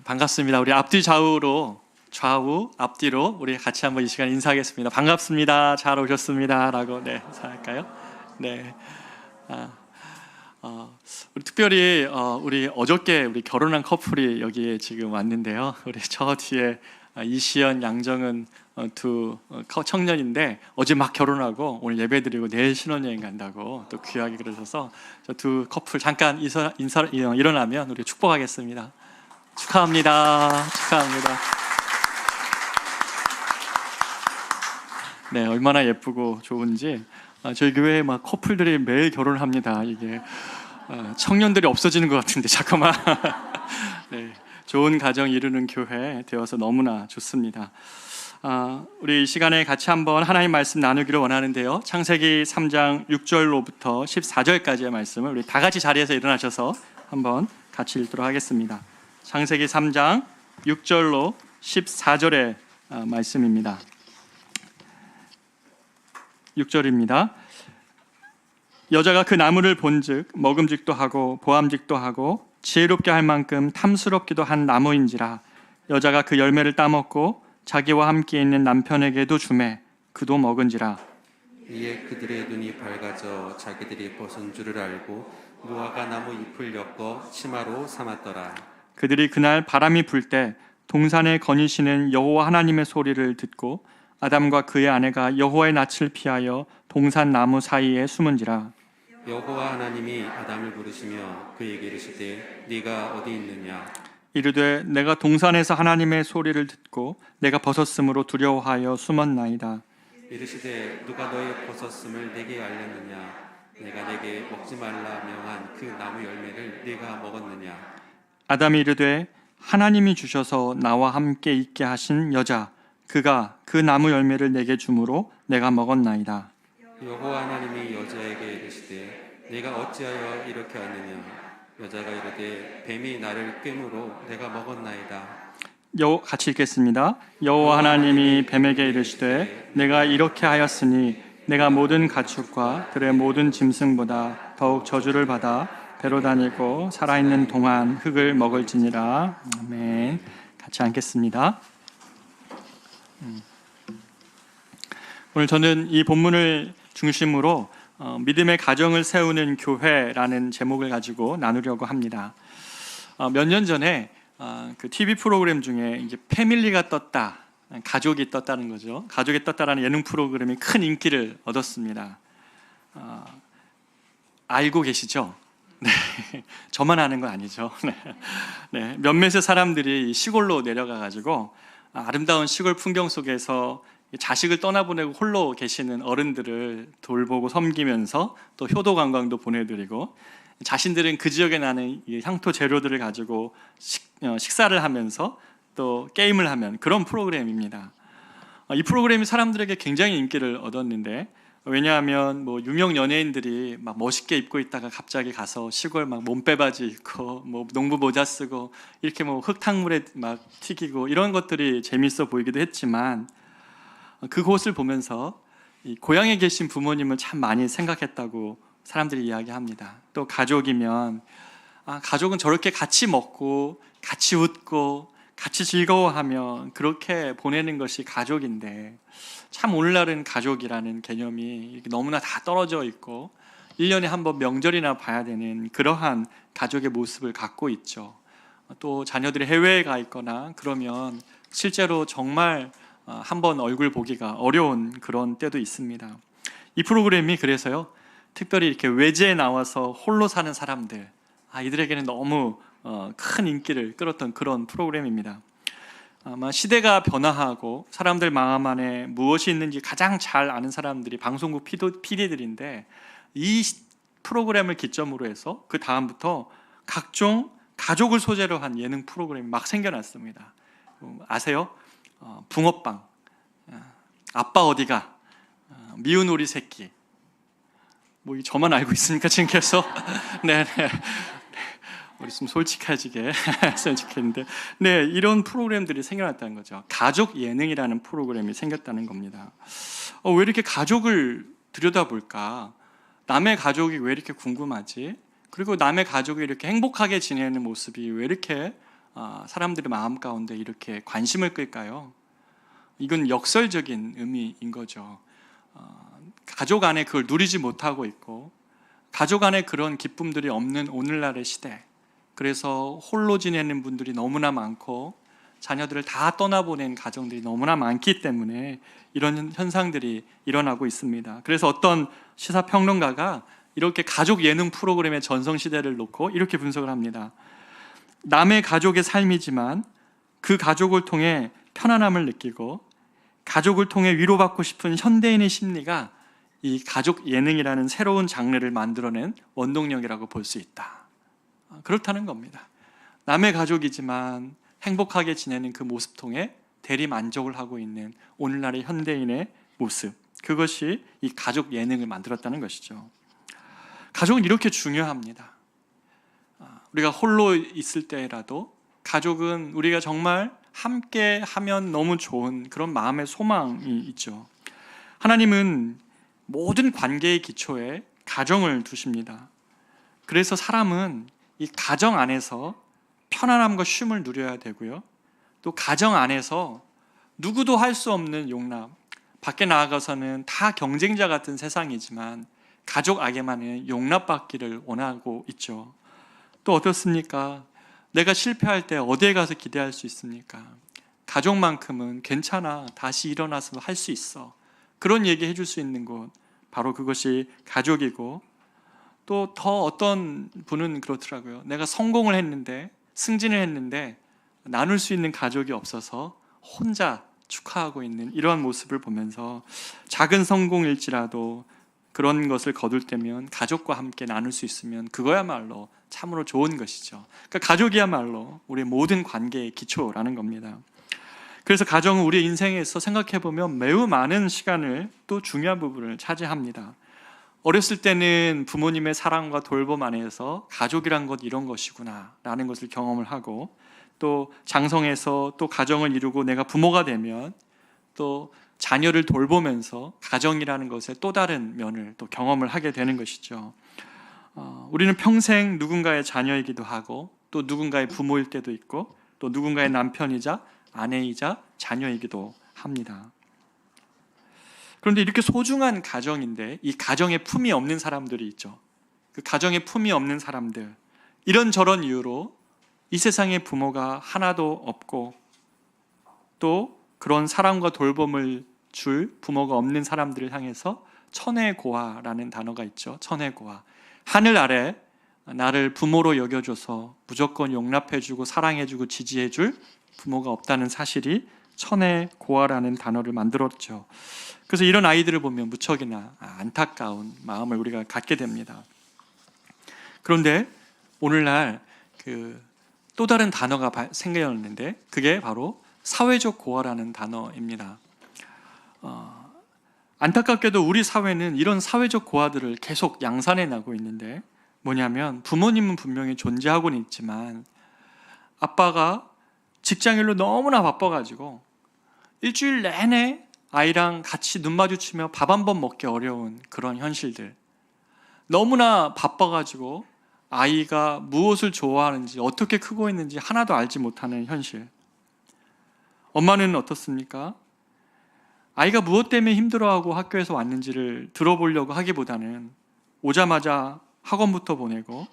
반갑습니다. 우리 앞뒤 좌우 앞뒤로 우리 같이 한번 이 시간 인사하겠습니다. 반갑습니다. 잘 오셨습니다라고 인사할까요? 네. 우리 특별히 우리 어저께 우리 결혼한 커플이 여기에 지금 왔는데요. 우리 저 뒤에 이시연, 양정은 두 청년인데 어제 막 결혼하고 오늘 예배드리고 내일 신혼여행 간다고 또 귀하게 그러셔서 저 두 커플 잠깐 일어나면 우리 축복하겠습니다. 축하합니다. 축하합니다. 네, 얼마나 예쁘고 좋은지 저희 교회에 막 커플들이 매일 결혼합니다. 이게 청년들이 없어지는 것 같은데 잠깐만. 네, 좋은 가정 이루는 교회 되어서 너무나 좋습니다. 우리 이 시간에 같이 한번 하나님 말씀 나누기를 원하는데요. 창세기 3장 6절로부터 14절까지의 말씀을 우리 다 같이 자리에서 일어나셔서 한번 같이 읽도록 하겠습니다. 창세기 3장 6절로 14절의 말씀입니다. 6절입니다. 여자가 그 나무를 본즉 먹음직도 하고 보암직도 하고 지혜롭게 할 만큼 탐스럽기도 한 나무인지라 여자가 그 열매를 따먹고 자기와 함께 있는 남편에게도 주매 그도 먹은지라. 이에 그들의 눈이 밝아져 자기들이 벗은 줄을 알고 무화과 나무 잎을 엮어 치마로 삼았더라. 그들이 그날 바람이 불 때 동산에 거니시는 여호와 하나님의 소리를 듣고 아담과 그의 아내가 여호와의 낯을 피하여 동산 나무 사이에 숨은지라. 여호와 하나님이 아담을 부르시며 그에게 이르시되 네가 어디 있느냐. 이르되 내가 동산에서 하나님의 소리를 듣고 내가 벗었으므로 두려워하여 숨었나이다. 이르시되 누가 너의 벗었음을 내게 알렸느냐. 내가 내게 먹지 말라 명한 그 나무 열매를 네가 먹었느냐. 아담이 이르되 하나님이 주셔서 나와 함께 있게 하신 여자 그가 그 나무 열매를 내게 주므로 내가 먹었나이다. 여호와 하나님이 여자에게 이르시되 네가 어찌하여 이렇게 하느냐. 여자가 이르되 뱀이 나를 꿰므로 내가 먹었나이다. 같이 읽겠습니다. 여호와 하나님이 뱀에게 이르시되 내가 이렇게 하였으니 내가 모든 가축과 들의 모든 짐승보다 더욱 저주를 받아 배로 다니고 살아있는 동안 흙을 먹을지니라. 아멘. 같이 앉겠습니다. 오늘 저는 이 본문을 중심으로 믿음의 가정을 세우는 교회라는 제목을 가지고 나누려고 합니다. 몇 년 전에 그 TV 프로그램 중에 이제 패밀리가 떴다, 가족이 떴다는 거죠. 가족이 떴다라는 예능 프로그램이 큰 인기를 얻었습니다. 알고 계시죠? 네, 저만 아는 건 아니죠. 네, 몇몇의 사람들이 시골로 내려가 가지고 아름다운 시골 풍경 속에서 자식을 떠나보내고 홀로 계시는 어른들을 돌보고 섬기면서 또 효도 관광도 보내드리고 자신들은 그 지역에 나는 향토 재료들을 가지고 식사를 하면서 또 게임을 하면 그런 프로그램입니다. 이 프로그램이 사람들에게 굉장히 인기를 얻었는데 왜냐하면 뭐 유명 연예인들이 막 멋있게 입고 있다가 갑자기 가서 시골 막 몸빼바지 입고 뭐 농부 모자 쓰고 이렇게 뭐 흙탕물에 막 튀기고 이런 것들이 재밌어 보이기도 했지만 그곳을 보면서 이 고향에 계신 부모님을 참 많이 생각했다고 사람들이 이야기합니다. 또 가족이면 가족은 저렇게 같이 먹고 같이 웃고 같이 즐거워하며 그렇게 보내는 것이 가족인데 참 오늘날은 가족이라는 개념이 너무나 다 떨어져 있고 1년에 한 번 명절이나 봐야 되는 그러한 가족의 모습을 갖고 있죠. 또 자녀들이 해외에 가 있거나 그러면 실제로 정말 한번 얼굴 보기가 어려운 그런 때도 있습니다. 이 프로그램이 그래서요 특별히 이렇게 외지에 나와서 홀로 사는 사람들 이들에게는 너무 큰 인기를 끌었던 그런 프로그램입니다. 아마 시대가 변화하고 사람들 마음 안에 무엇이 있는지 가장 잘 아는 사람들이 방송국 PD들인데 이 프로그램을 기점으로 해서 그 다음부터 각종 가족을 소재로 한 예능 프로그램이 막 생겨났습니다. 아세요? 붕어빵, 아빠 어디가, 미운 우리 새끼. 뭐 저만 알고 있으니까 지금께서 네. 우리 좀 솔직해지게 솔직했는데 네 이런 프로그램들이 생겨났다는 거죠. 가족 예능이라는 프로그램이 생겼다는 겁니다. 왜 이렇게 가족을 들여다볼까? 남의 가족이 왜 이렇게 궁금하지? 그리고 남의 가족이 이렇게 행복하게 지내는 모습이 왜 이렇게 사람들의 마음 가운데 이렇게 관심을 끌까요? 이건 역설적인 의미인 거죠. 가족 안에 그걸 누리지 못하고 있고 가족 안에 그런 기쁨들이 없는 오늘날의 시대, 그래서 홀로 지내는 분들이 너무나 많고 자녀들을 다 떠나보낸 가정들이 너무나 많기 때문에 이런 현상들이 일어나고 있습니다. 그래서 어떤 시사평론가가 이렇게 가족 예능 프로그램의 전성시대를 놓고 이렇게 분석을 합니다. 남의 가족의 삶이지만 그 가족을 통해 편안함을 느끼고 가족을 통해 위로받고 싶은 현대인의 심리가 이 가족 예능이라는 새로운 장르를 만들어낸 원동력이라고 볼 수 있다. 그렇다는 겁니다. 남의 가족이지만 행복하게 지내는 그 모습 통해 대리 만족을 하고 있는 오늘날의 현대인의 모습, 그것이 이 가족 예능을 만들었다는 것이죠. 가족은 이렇게 중요합니다. 우리가 홀로 있을 때라도 가족은 우리가 정말 함께 하면 너무 좋은 그런 마음의 소망이 있죠. 하나님은 모든 관계의 기초에 가정을 두십니다. 그래서 사람은 이 가정 안에서 편안함과 쉼을 누려야 되고요. 또 가정 안에서 누구도 할 수 없는 용납, 밖에 나아가서는 다 경쟁자 같은 세상이지만 가족 안에만은 용납받기를 원하고 있죠. 또 어떻습니까? 내가 실패할 때 어디에 가서 기대할 수 있습니까? 가족만큼은 괜찮아, 다시 일어나서 할 수 있어, 그런 얘기 해줄 수 있는 곳, 바로 그것이 가족이고, 또 더 어떤 분은 그렇더라고요. 내가 성공을 했는데, 승진을 했는데 나눌 수 있는 가족이 없어서 혼자 축하하고 있는 이러한 모습을 보면서 작은 성공일지라도 그런 것을 거둘 때면 가족과 함께 나눌 수 있으면 그거야말로 참으로 좋은 것이죠. 그러니까 가족이야말로 우리의 모든 관계의 기초라는 겁니다. 그래서 가정은 우리 인생에서 생각해보면 매우 많은 시간을, 또 중요한 부분을 차지합니다. 어렸을 때는 부모님의 사랑과 돌봄 안에서 가족이란 것 이런 것이구나 라는 것을 경험을 하고, 또 장성해서 또 가정을 이루고 내가 부모가 되면 또 자녀를 돌보면서 가정이라는 것의 또 다른 면을 또 경험을 하게 되는 것이죠. 우리는 평생 누군가의 자녀이기도 하고 또 누군가의 부모일 때도 있고 또 누군가의 남편이자 아내이자 자녀이기도 합니다. 그런데 이렇게 소중한 가정인데 이 가정에 품이 없는 사람들이 있죠. 그 가정에 품이 없는 사람들, 이런저런 이유로 이 세상에 부모가 하나도 없고 또 그런 사랑과 돌봄을 줄 부모가 없는 사람들을 향해서 천혜고아라는 단어가 있죠. 천혜고아. 하늘 아래 나를 부모로 여겨줘서 무조건 용납해주고 사랑해주고 지지해줄 부모가 없다는 사실이 천혜고아라는 단어를 만들었죠. 그래서 이런 아이들을 보면 무척이나 안타까운 마음을 우리가 갖게 됩니다. 그런데 오늘날 또 다른 단어가 생겨났는데 그게 바로 사회적 고아라는 단어입니다. 안타깝게도 우리 사회는 이런 사회적 고아들을 계속 양산해 나고 있는데, 뭐냐면 부모님은 분명히 존재하고는 있지만 아빠가 직장일로 너무나 바빠가지고 일주일 내내 아이랑 같이 눈 마주치며 밥 한 번 먹기 어려운 그런 현실들, 너무나 바빠가지고 아이가 무엇을 좋아하는지 어떻게 크고 있는지 하나도 알지 못하는 현실. 엄마는 어떻습니까? 아이가 무엇 때문에 힘들어하고 학교에서 왔는지를 들어보려고 하기보다는 오자마자 학원부터 보내고,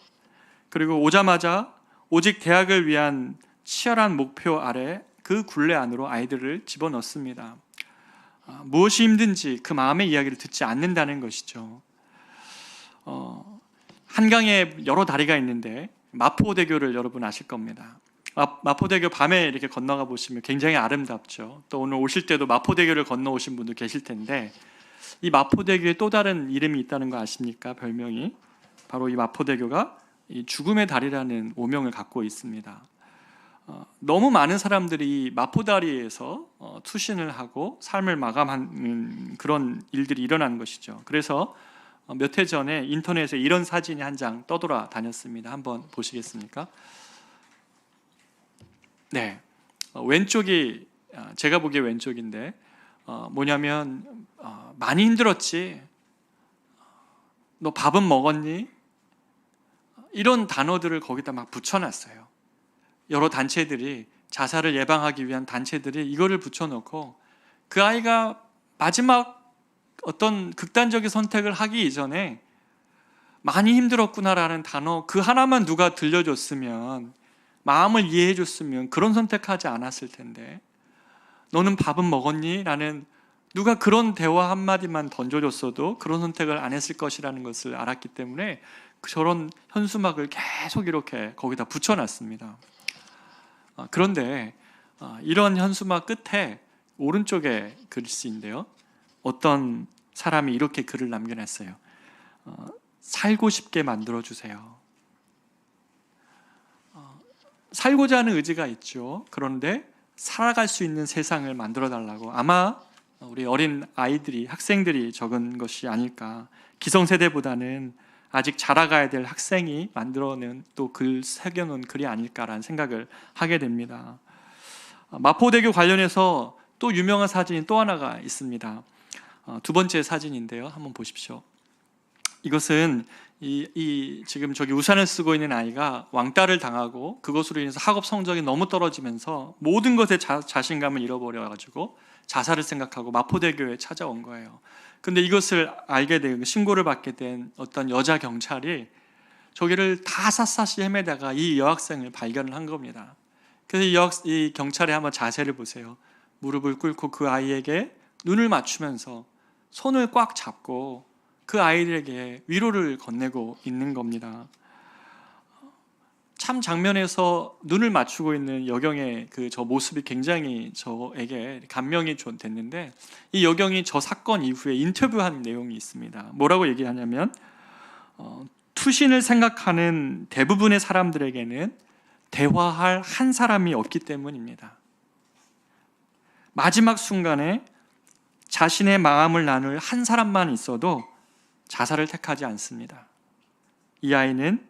그리고 오자마자 오직 대학을 위한 치열한 목표 아래 그 굴레 안으로 아이들을 집어넣습니다. 무엇이 힘든지 그 마음의 이야기를 듣지 않는다는 것이죠. 한강에 여러 다리가 있는데 마포대교를 여러분 아실 겁니다. 마포대교 밤에 이렇게 건너가 보시면 굉장히 아름답죠. 또 오늘 오실 때도 마포대교를 건너오신 분도 계실 텐데, 이 마포대교에 또 다른 이름이 있다는 거 아십니까? 별명이. 바로 이 마포대교가 이 죽음의 다리라는 오명을 갖고 있습니다. 너무 많은 사람들이 마포다리에서 투신을 하고 삶을 마감하는 그런 일들이 일어난 것이죠. 그래서 몇 해 전에 인터넷에 이런 사진이 한 장 떠돌아 다녔습니다. 한번 보시겠습니까? 네, 왼쪽이 제가 보기에 왼쪽인데 뭐냐면 많이 힘들었지? 너 밥은 먹었니? 이런 단어들을 거기다 막 붙여놨어요. 여러 단체들이 자살을 예방하기 위한 단체들이 이거를 붙여놓고 그 아이가 마지막 어떤 극단적인 선택을 하기 이전에 많이 힘들었구나라는 단어 그 하나만 누가 들려줬으면, 마음을 이해해줬으면 그런 선택하지 않았을 텐데, 너는 밥은 먹었니? 라는 누가 그런 대화 한마디만 던져줬어도 그런 선택을 안 했을 것이라는 것을 알았기 때문에 저런 현수막을 계속 이렇게 거기다 붙여놨습니다. 그런데 이런 현수막 끝에 오른쪽에 글씨인데요, 어떤 사람이 이렇게 글을 남겨놨어요. 살고 싶게 만들어주세요. 살고자 하는 의지가 있죠. 그런데 살아갈 수 있는 세상을 만들어달라고, 아마 우리 어린 아이들이, 학생들이 적은 것이 아닐까. 기성세대보다는 아직 자라가야 될 학생이 만들어낸 또 글, 새겨놓은 글이 아닐까라는 생각을 하게 됩니다. 마포대교 관련해서 또 유명한 사진이 또 하나가 있습니다. 두 번째 사진인데요, 한번 보십시오. 이것은 지금 저기 우산을 쓰고 있는 아이가 왕따를 당하고 그것으로 인해서 학업 성적이 너무 떨어지면서 모든 것에 자신감을 잃어버려가지고 자살을 생각하고 마포대교에 찾아온 거예요. 근데 이것을 알게 되고 신고를 받게 된 어떤 여자 경찰이 저기를 다 샅샅이 헤매다가 이 여학생을 발견을 한 겁니다. 그래서 이 경찰의 한번 자세를 보세요. 무릎을 꿇고 그 아이에게 눈을 맞추면서 손을 꽉 잡고 그 아이들에게 위로를 건네고 있는 겁니다. 참 장면에서 눈을 맞추고 있는 여경의 저 모습이 굉장히 저에게 감명이 됐는데, 이 여경이 저 사건 이후에 인터뷰한 내용이 있습니다. 뭐라고 얘기하냐면, 투신을 생각하는 대부분의 사람들에게는 대화할 한 사람이 없기 때문입니다. 마지막 순간에 자신의 마음을 나눌 한 사람만 있어도 자살을 택하지 않습니다. 이 아이는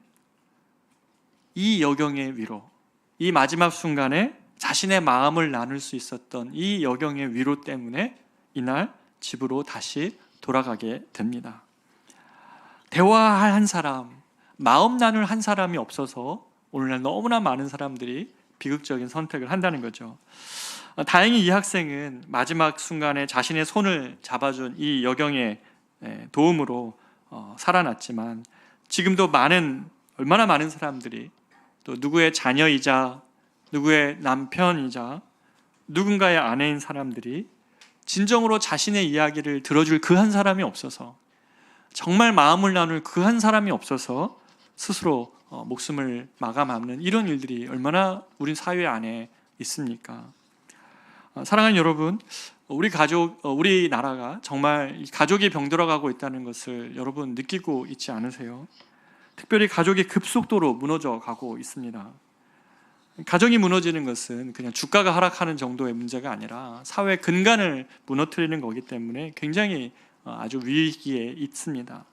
이 여경의 위로, 이 마지막 순간에 자신의 마음을 나눌 수 있었던 이 여경의 위로 때문에 이날 집으로 다시 돌아가게 됩니다. 대화할 한 사람, 마음 나눌 한 사람이 없어서 오늘날 너무나 많은 사람들이 비극적인 선택을 한다는 거죠. 다행히 이 학생은 마지막 순간에 자신의 손을 잡아준 이 여경의 도움으로 살아났지만, 지금도 얼마나 많은 사람들이 또 누구의 자녀이자 누구의 남편이자 누군가의 아내인 사람들이 진정으로 자신의 이야기를 들어줄 그 한 사람이 없어서, 정말 마음을 나눌 그 한 사람이 없어서 스스로 목숨을 마감하는 이런 일들이 얼마나 우리 사회 안에 있습니까? 사랑하는 여러분, 우리나라가 정말 가족이 병들어가고 있다는 것을 여러분 느끼고 있지 않으세요? 특별히 가족이 급속도로 무너져 가고 있습니다. 가정이 무너지는 것은 그냥 주가가 하락하는 정도의 문제가 아니라 사회 근간을 무너뜨리는 거기 때문에 굉장히 아주 위기에 있습니다.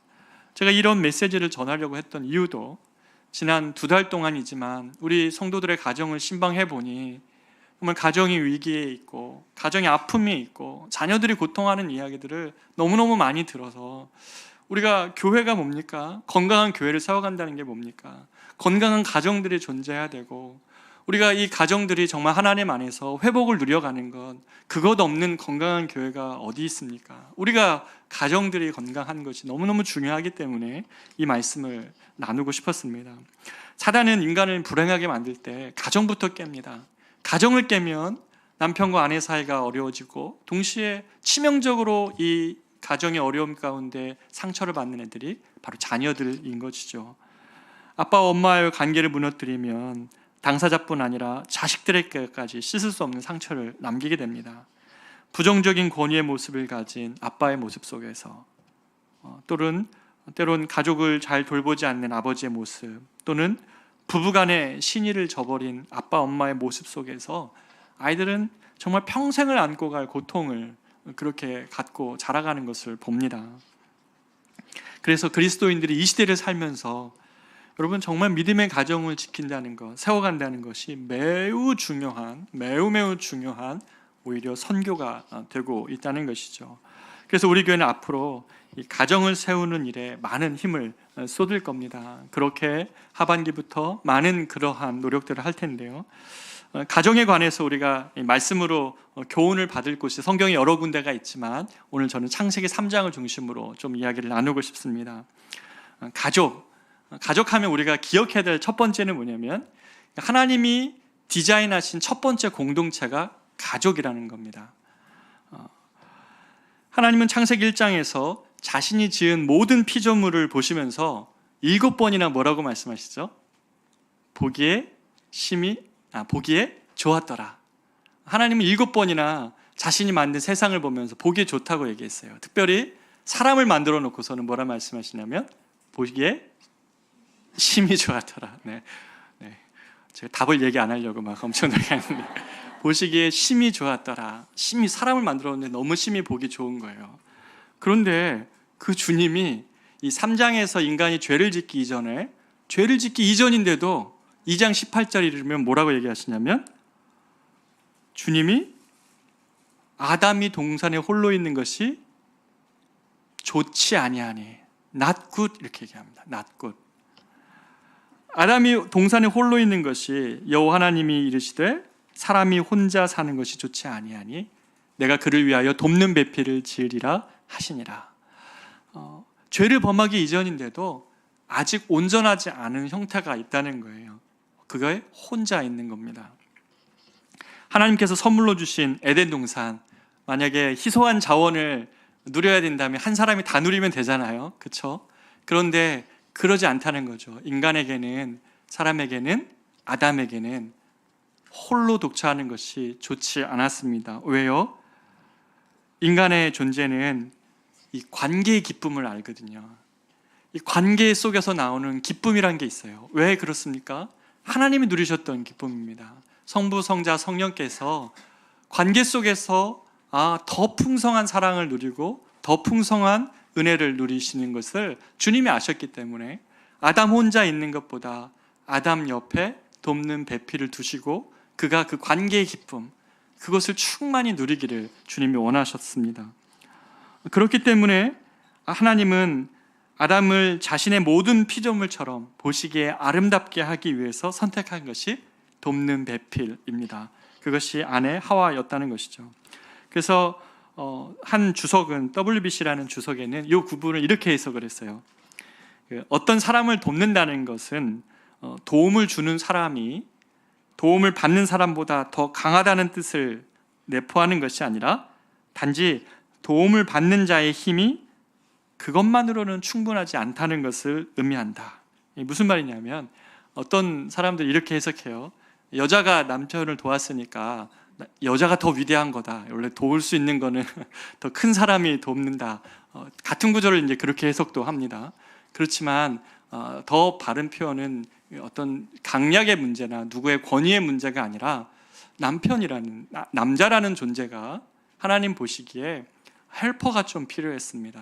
제가 이런 메시지를 전하려고 했던 이유도 지난 2달 동안이지만 우리 성도들의 가정을 신방해 보니 정말 가정이 위기에 있고 가정의 아픔이 있고 자녀들이 고통하는 이야기들을 너무너무 많이 들어서, 우리가 교회가 뭡니까? 건강한 교회를 세워간다는 게 뭡니까? 건강한 가정들이 존재해야 되고, 우리가 이 가정들이 정말 하나님 안에서 회복을 누려가는 것, 그것 없는 건강한 교회가 어디 있습니까? 우리가 가정들이 건강한 것이 너무너무 중요하기 때문에 이 말씀을 나누고 싶었습니다. 사단은 인간을 불행하게 만들 때 가정부터 깹니다. 가정을 깨면 남편과 아내 사이가 어려워지고 동시에 치명적으로 이 가정의 어려움 가운데 상처를 받는 애들이 바로 자녀들인 것이죠. 아빠와 엄마의 관계를 무너뜨리면 당사자뿐 아니라 자식들에게까지 씻을 수 없는 상처를 남기게 됩니다. 부정적인 권위의 모습을 가진 아빠의 모습 속에서, 때론 가족을 잘 돌보지 않는 아버지의 모습, 또는 부부간의 신의를 저버린 아빠 엄마의 모습 속에서 아이들은 정말 평생을 안고 갈 고통을 그렇게 갖고 자라가는 것을 봅니다. 그래서 그리스도인들이 이 시대를 살면서 여러분 정말 믿음의 가정을 지킨다는 것, 세워간다는 것이 매우 중요한 오히려 선교가 되고 있다는 것이죠. 그래서 우리 교회는 앞으로 이 가정을 세우는 일에 많은 힘을 쏟을 겁니다. 그렇게 하반기부터 많은 그러한 노력들을 할 텐데요. 가정에 관해서 우리가 말씀으로 교훈을 받을 곳이 성경에 여러 군데가 있지만 오늘 저는 창세기 3장을 중심으로 좀 이야기를 나누고 싶습니다. 가족하면 우리가 기억해야 될 첫 번째는 뭐냐면 하나님이 디자인하신 첫 번째 공동체가 가족이라는 겁니다. 하나님은 창세기 1장에서 자신이 지은 모든 피조물을 보시면서 7번이나 뭐라고 말씀하시죠? 보기에 좋았더라. 하나님은 7번이나 자신이 만든 세상을 보면서 보기에 좋다고 얘기했어요. 특별히 사람을 만들어 놓고서는 뭐라 말씀하시냐면 보기에 심히 좋았더라. 네. 제가 답을 얘기 안 하려고 막 엄청 노력했는데 보시기에 심히 좋았더라. 심히 사람을 만들었는데 너무 심히 보기 좋은 거예요. 그런데 그 주님이 이 3장에서 인간이 죄를 짓기 이전인데도 2장 18절에 이르면 뭐라고 얘기하시냐면 주님이 아담이 동산에 홀로 있는 것이 좋지 아니하니 not good 이렇게 얘기합니다. not good. 아담이 동산에 홀로 있는 것이 여호와 하나님이 이르시되 사람이 혼자 사는 것이 좋지 아니하니 내가 그를 위하여 돕는 배필을 지으리라 하시니라. 죄를 범하기 이전인데도 아직 온전하지 않은 형태가 있다는 거예요. 그거에 혼자 있는 겁니다. 하나님께서 선물로 주신 에덴 동산, 만약에 희소한 자원을 누려야 된다면 한 사람이 다 누리면 되잖아요. 그렇죠? 그런데 그러지 않다는 거죠. 인간에게는, 사람에게는, 아담에게는 홀로 독처하는 것이 좋지 않았습니다. 왜요? 인간의 존재는 이 관계의 기쁨을 알거든요. 이 관계 속에서 나오는 기쁨이란 게 있어요. 왜 그렇습니까? 하나님이 누리셨던 기쁨입니다. 성부, 성자, 성령께서 관계 속에서 더 풍성한 사랑을 누리고 더 풍성한 은혜를 누리시는 것을 주님이 아셨기 때문에 아담 혼자 있는 것보다 아담 옆에 돕는 배필을 두시고 그가 그 관계의 기쁨, 그것을 충만히 누리기를 주님이 원하셨습니다. 그렇기 때문에 하나님은 아담을 자신의 모든 피조물처럼 보시기에 아름답게 하기 위해서 선택한 것이 돕는 배필입니다. 그것이 아내 하와였다는 것이죠. 그래서 한 주석은, WBC라는 주석에는 이 구분을 이렇게 해석을 했어요. 어떤 사람을 돕는다는 것은 도움을 주는 사람이 도움을 받는 사람보다 더 강하다는 뜻을 내포하는 것이 아니라 단지 도움을 받는 자의 힘이 그것만으로는 충분하지 않다는 것을 의미한다. 무슨 말이냐면 어떤 사람들이 이렇게 해석해요. 여자가 남편을 도왔으니까 여자가 더 위대한 거다. 원래 도울 수 있는 거는 더 큰 사람이 돕는다. 같은 구절을 이제 그렇게 해석도 합니다. 그렇지만 더 바른 표현은 어떤 강약의 문제나 누구의 권위의 문제가 아니라 남자라는 존재가 하나님 보시기에 헬퍼가 좀 필요했습니다.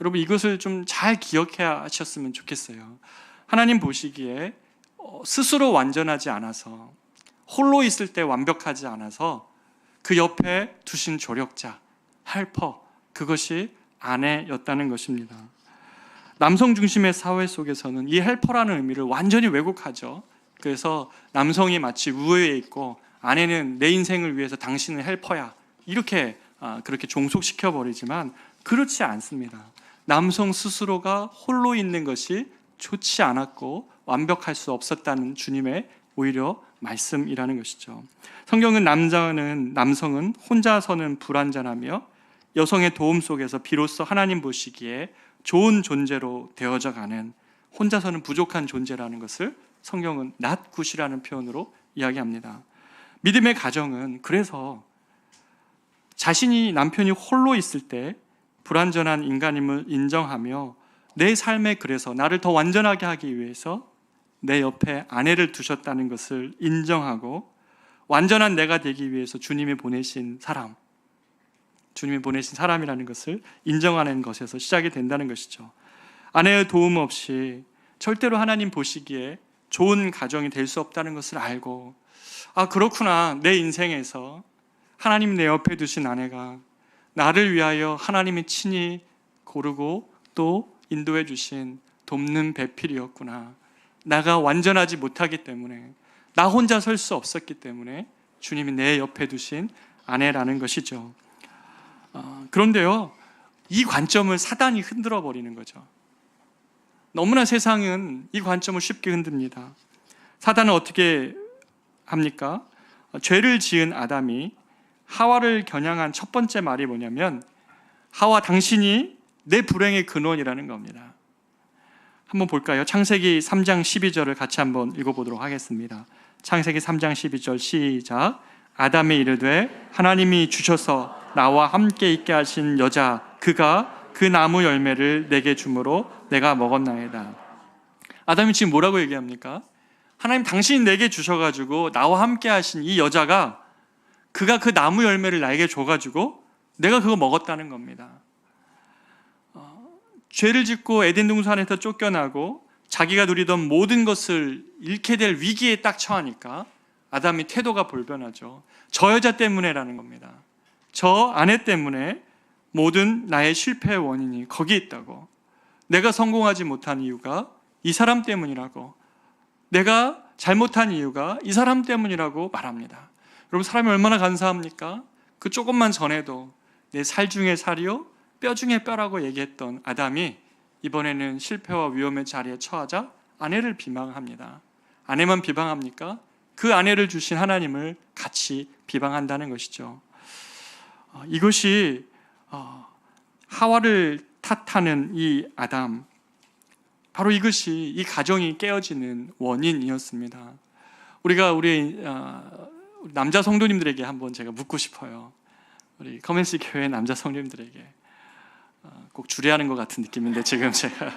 여러분 이것을 좀 잘 기억해 하셨으면 좋겠어요. 하나님 보시기에 스스로 완전하지 않아서 홀로 있을 때 완벽하지 않아서 그 옆에 두신 조력자, 헬퍼, 그것이 아내였다는 것입니다. 남성 중심의 사회 속에서는 이 헬퍼라는 의미를 완전히 왜곡하죠. 그래서 남성이 마치 우위에 있고 아내는 내 인생을 위해서 당신은 헬퍼야 이렇게 그렇게 종속시켜 버리지만 그렇지 않습니다. 남성 스스로가 홀로 있는 것이 좋지 않았고 완벽할 수 없었다는 주님의 오히려 말씀이라는 것이죠. 성경은 남성은 혼자서는 불완전하며 여성의 도움 속에서 비로소 하나님 보시기에 좋은 존재로 되어져 가는, 혼자서는 부족한 존재라는 것을 성경은 not good이라는 표현으로 이야기합니다. 믿음의 가정은 그래서 자신이 남편이 홀로 있을 때 불완전한 인간임을 인정하며 내 삶에 그래서 나를 더 완전하게 하기 위해서 내 옆에 아내를 두셨다는 것을 인정하고 완전한 내가 되기 위해서 주님이 보내신 사람이라는 것을 인정하는 것에서 시작이 된다는 것이죠. 아내의 도움 없이 절대로 하나님 보시기에 좋은 가정이 될 수 없다는 것을 알고 그렇구나, 내 인생에서 하나님 내 옆에 두신 아내가 나를 위하여 하나님이 친히 고르고 또 인도해 주신 돕는 배필이었구나. 나가 완전하지 못하기 때문에, 나 혼자 설 수 없었기 때문에 주님이 내 옆에 두신 아내라는 것이죠. 그런데요, 이 관점을 사단이 흔들어 버리는 거죠. 너무나 세상은 이 관점을 쉽게 흔듭니다. 사단은 어떻게 합니까? 죄를 지은 아담이 하와를 겨냥한 첫 번째 말이 뭐냐면, 하와, 당신이 내 불행의 근원이라는 겁니다. 한번 볼까요? 창세기 3장 12절을 같이 한번 읽어보도록 하겠습니다. 창세기 3장 12절 시작. 아담이 이르되 하나님이 주셔서 나와 함께 있게 하신 여자, 그가 그 나무 열매를 내게 주므로 내가 먹었나이다. 아담이 지금 뭐라고 얘기합니까? 하나님, 당신이 내게 주셔가지고 나와 함께 하신 이 여자가, 그가 그 나무 열매를 나에게 줘가지고 내가 그거 먹었다는 겁니다. 죄를 짓고 에덴 동산에서 쫓겨나고 자기가 누리던 모든 것을 잃게 될 위기에 딱 처하니까 아담이 태도가 불변하죠. 저 여자 때문에라는 겁니다. 저 아내 때문에 모든 나의 실패의 원인이 거기 있다고. 내가 성공하지 못한 이유가 이 사람 때문이라고. 내가 잘못한 이유가 이 사람 때문이라고 말합니다. 여러분, 사람이 얼마나 간사합니까? 그 조금만 전에도 내 살 중에 살이요 뼈 중에 뼈라고 얘기했던 아담이 이번에는 실패와 위험의 자리에 처하자 아내를 비방합니다. 아내만 비방합니까? 그 아내를 주신 하나님을 같이 비방한다는 것이죠. 이것이 하와를 탓하는 이 아담, 바로 이것이 이 가정이 깨어지는 원인이었습니다. 우리 남자 성도님들에게 한번 제가 묻고 싶어요. 우리 커맨스 교회 남자 성도님들에게, 꼭 주례하는 것 같은 느낌인데 지금 제가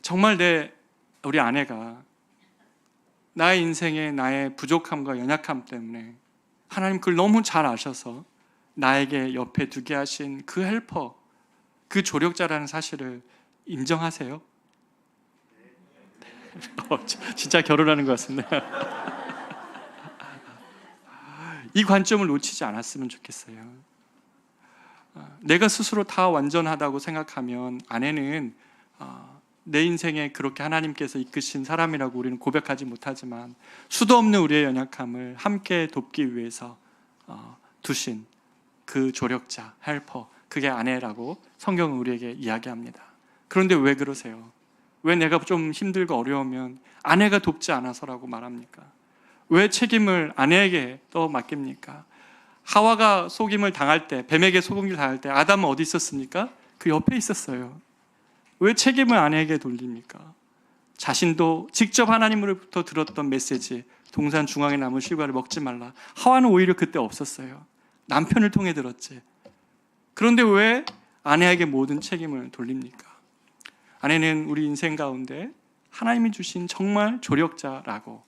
정말 우리 아내가 나의 인생에 나의 부족함과 연약함 때문에 하나님 그걸 너무 잘 아셔서 나에게 옆에 두게 하신 그 헬퍼, 그 조력자라는 사실을 인정하세요? 진짜 결혼하는 것 같습니다. 이 관점을 놓치지 않았으면 좋겠어요. 내가 스스로 다 완전하다고 생각하면 아내는 내 인생에 그렇게 하나님께서 이끄신 사람이라고 우리는 고백하지 못하지만, 수도 없는 우리의 연약함을 함께 돕기 위해서 두신 그 조력자, 헬퍼, 그게 아내라고 성경은 우리에게 이야기합니다. 그런데 왜 그러세요? 왜 내가 좀 힘들고 어려우면 아내가 돕지 않아서라고 말합니까? 왜 책임을 아내에게 또 맡깁니까? 하와가 속임을 당할 때, 뱀에게 속임을 당할 때 아담은 어디 있었습니까? 그 옆에 있었어요. 왜 책임을 아내에게 돌립니까? 자신도 직접 하나님으로부터 들었던 메시지, 동산 중앙에 남은 실과를 먹지 말라. 하와는 오히려 그때 없었어요. 남편을 통해 들었지. 그런데 왜 아내에게 모든 책임을 돌립니까? 아내는 우리 인생 가운데 하나님이 주신 정말 조력자라고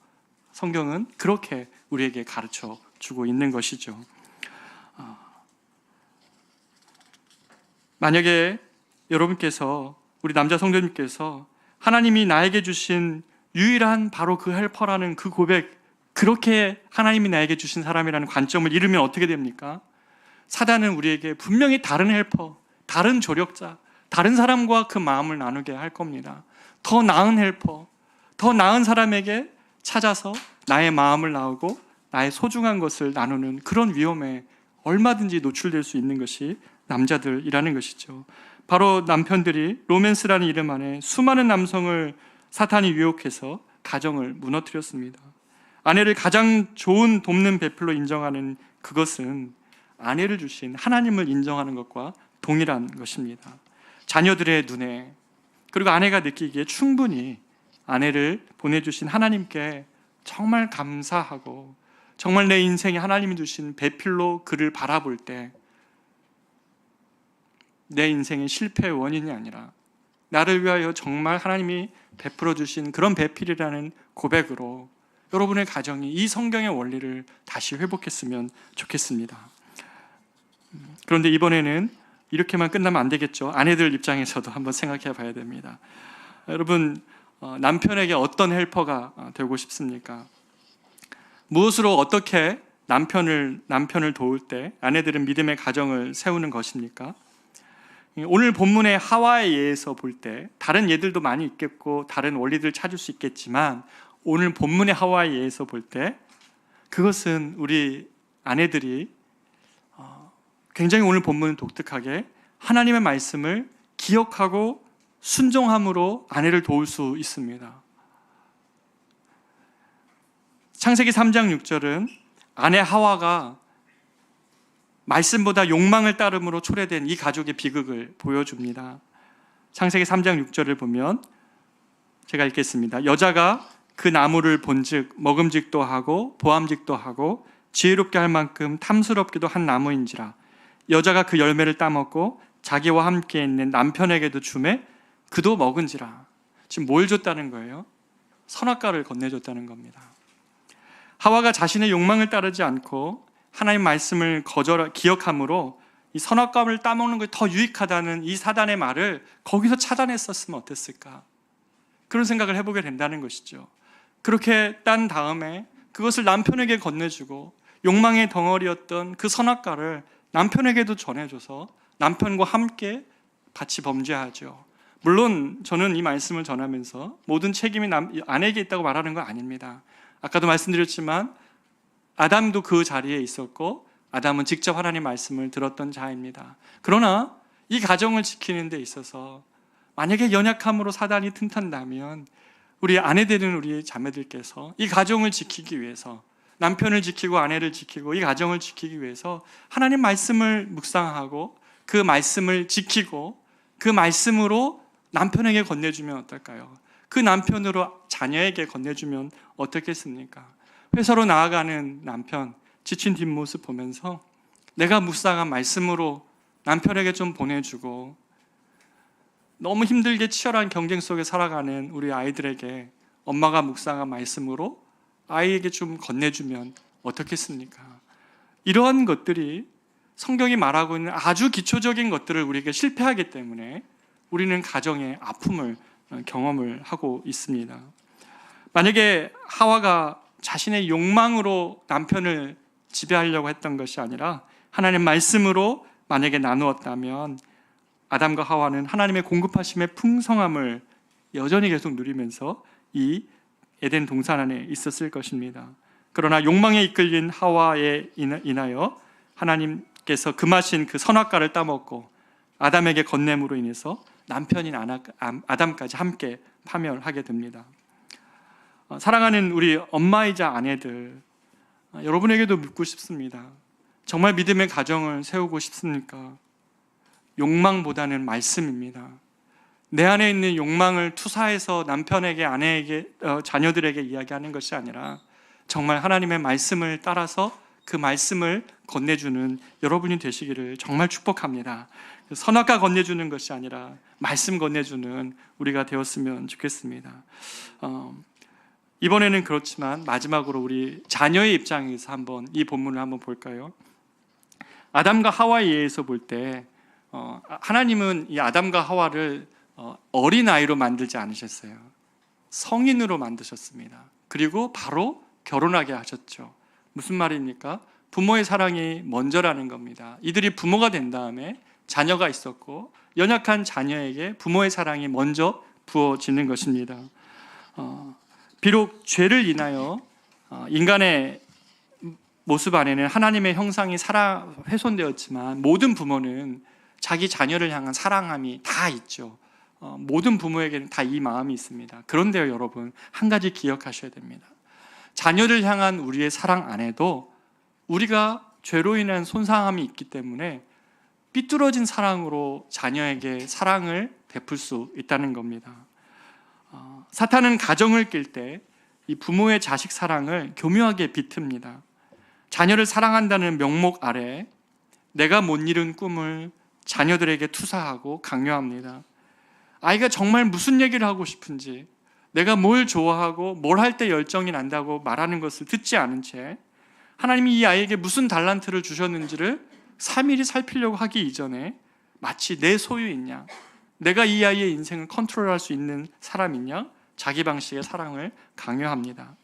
성경은 그렇게 우리에게 가르쳐 주고 있는 것이죠. 만약에 여러분께서, 우리 남자 성도님께서 하나님이 나에게 주신 유일한 바로 그 헬퍼라는 그 고백, 그렇게 하나님이 나에게 주신 사람이라는 관점을 잃으면 어떻게 됩니까? 사단은 우리에게 분명히 다른 헬퍼, 다른 조력자, 다른 사람과 그 마음을 나누게 할 겁니다. 더 나은 헬퍼, 더 나은 사람에게 찾아서 나의 마음을 나누고 나의 소중한 것을 나누는 그런 위험에 얼마든지 노출될 수 있는 것이 남자들이라는 것이죠. 바로 남편들이 로맨스라는 이름 안에 수많은 남성을 사탄이 유혹해서 가정을 무너뜨렸습니다. 아내를 가장 좋은 돕는 배필로 인정하는 그것은 아내를 주신 하나님을 인정하는 것과 동일한 것입니다. 자녀들의 눈에, 그리고 아내가 느끼기에 충분히 아내를 보내주신 하나님께 정말 감사하고, 정말 내 인생에 하나님이 주신 배필로 그를 바라볼 때 내 인생의 실패의 원인이 아니라 나를 위하여 정말 하나님이 베풀어 주신 그런 배필이라는 고백으로 여러분의 가정이 이 성경의 원리를 다시 회복했으면 좋겠습니다. 그런데 이번에는 이렇게만 끝나면 안 되겠죠. 아내들 입장에서도 한번 생각해 봐야 됩니다. 여러분, 남편에게 어떤 헬퍼가 되고 싶습니까? 무엇으로 어떻게 남편을 도울 때 아내들은 믿음의 가정을 세우는 것입니까? 오늘 본문의 하와에 의해서 볼 때 다른 예들도 많이 있겠고 다른 원리들을 찾을 수 있겠지만 오늘 본문의 하와에 의해서 볼 때 그것은 우리 아내들이 굉장히 오늘 본문은 독특하게 하나님의 말씀을 기억하고 순종함으로 아내를 도울 수 있습니다. 창세기 3장 6절은 아내 하와가 말씀보다 욕망을 따름으로 초래된 이 가족의 비극을 보여줍니다. 창세기 3장 6절을 보면 제가 읽겠습니다. 여자가 그 나무를 본즉 먹음직도 하고 보암직도 하고 지혜롭게 할 만큼 탐스럽기도 한 나무인지라. 여자가 그 열매를 따먹고 자기와 함께 있는 남편에게도 주매 그도 먹은지라. 지금 뭘 줬다는 거예요? 선악과를 건네줬다는 겁니다. 하와가 자신의 욕망을 따르지 않고 하나님 말씀을 기억함으로 이 선악과를 따먹는 것이 더 유익하다는 이 사단의 말을 거기서 차단했었으면 어땠을까? 그런 생각을 해보게 된다는 것이죠. 그렇게 딴 다음에 그것을 남편에게 건네주고 욕망의 덩어리였던 그 선악과를 남편에게도 전해줘서 남편과 함께 같이 범죄하죠. 물론 저는 이 말씀을 전하면서 모든 책임이 아내에게 있다고 말하는 건 아닙니다. 아까도 말씀드렸지만 아담도 그 자리에 있었고 아담은 직접 하나님 말씀을 들었던 자입니다. 그러나 이 가정을 지키는 데 있어서 만약에 연약함으로 사단이 틈탄다면 우리 아내 되는 우리 자매들께서 이 가정을 지키기 위해서 남편을 지키고 아내를 지키고 이 가정을 지키기 위해서 하나님 말씀을 묵상하고 그 말씀을 지키고 그 말씀으로 남편에게 건네주면 어떨까요? 그 남편으로 자녀에게 건네주면 어떻겠습니까? 회사로 나아가는 남편 지친 뒷모습 보면서 내가 묵상한 말씀으로 남편에게 좀 보내주고 너무 힘들게 치열한 경쟁 속에 살아가는 우리 아이들에게 엄마가 묵상한 말씀으로 아이에게 좀 건네주면 어떻겠습니까? 이러한 것들이 성경이 말하고 있는 아주 기초적인 것들을 우리에게 실패하기 때문에 우리는 가정의 아픔을 경험을 하고 있습니다. 만약에 하와가 자신의 욕망으로 남편을 지배하려고 했던 것이 아니라 하나님의 말씀으로 만약에 나누었다면 아담과 하와는 하나님의 공급하심의 풍성함을 여전히 계속 누리면서 이 에덴 동산 안에 있었을 것입니다. 그러나 욕망에 이끌린 하와에 인하여 하나님께서 금하신 그 선악과를 따먹고 아담에게 건냄으로 인해서 남편인 아담까지 함께 파멸하게 됩니다. 사랑하는 우리 엄마이자 아내들, 여러분에게도 묻고 싶습니다. 정말 믿음의 가정을 세우고 싶습니까? 욕망보다는 말씀입니다. 내 안에 있는 욕망을 투사해서 남편에게, 아내에게, 자녀들에게 이야기하는 것이 아니라 정말 하나님의 말씀을 따라서 그 말씀을 건네주는 여러분이 되시기를 정말 축복합니다. 선악과 건네주는 것이 아니라 말씀 건네주는 우리가 되었으면 좋겠습니다. 이번에는 그렇지만 마지막으로 우리 자녀의 입장에서 한번 이 본문을 한번 볼까요? 아담과 하와에 의해서 볼 때 하나님은 이 아담과 하와를 어린아이로 만들지 않으셨어요. 성인으로 만드셨습니다. 그리고 바로 결혼하게 하셨죠. 무슨 말입니까? 부모의 사랑이 먼저라는 겁니다. 이들이 부모가 된 다음에 자녀가 있었고 연약한 자녀에게 부모의 사랑이 먼저 부어지는 것입니다. 비록 죄를 인하여 인간의 모습 안에는 하나님의 형상이 훼손되었지만 모든 부모는 자기 자녀를 향한 사랑함이 다 있죠. 모든 부모에게는 다 이 마음이 있습니다. 그런데요, 여러분, 한 가지 기억하셔야 됩니다. 자녀를 향한 우리의 사랑 안에도 우리가 죄로 인한 손상함이 있기 때문에 삐뚤어진 사랑으로 자녀에게 사랑을 베풀 수 있다는 겁니다. 사탄은 가정을 낄 때 이 부모의 자식 사랑을 교묘하게 비틉니다. 자녀를 사랑한다는 명목 아래 내가 못 이룬 꿈을 자녀들에게 투사하고 강요합니다. 아이가 정말 무슨 얘기를 하고 싶은지, 내가 뭘 좋아하고 뭘 할 때 열정이 난다고 말하는 것을 듣지 않은 채 하나님이 이 아이에게 무슨 달란트를 주셨는지를 3일이 살피려고 하기 이전에 마치 내 소유이냐, 내가 이 아이의 인생을 컨트롤할 수 있는 사람이냐, 자기 방식의 사랑을 강요합니다.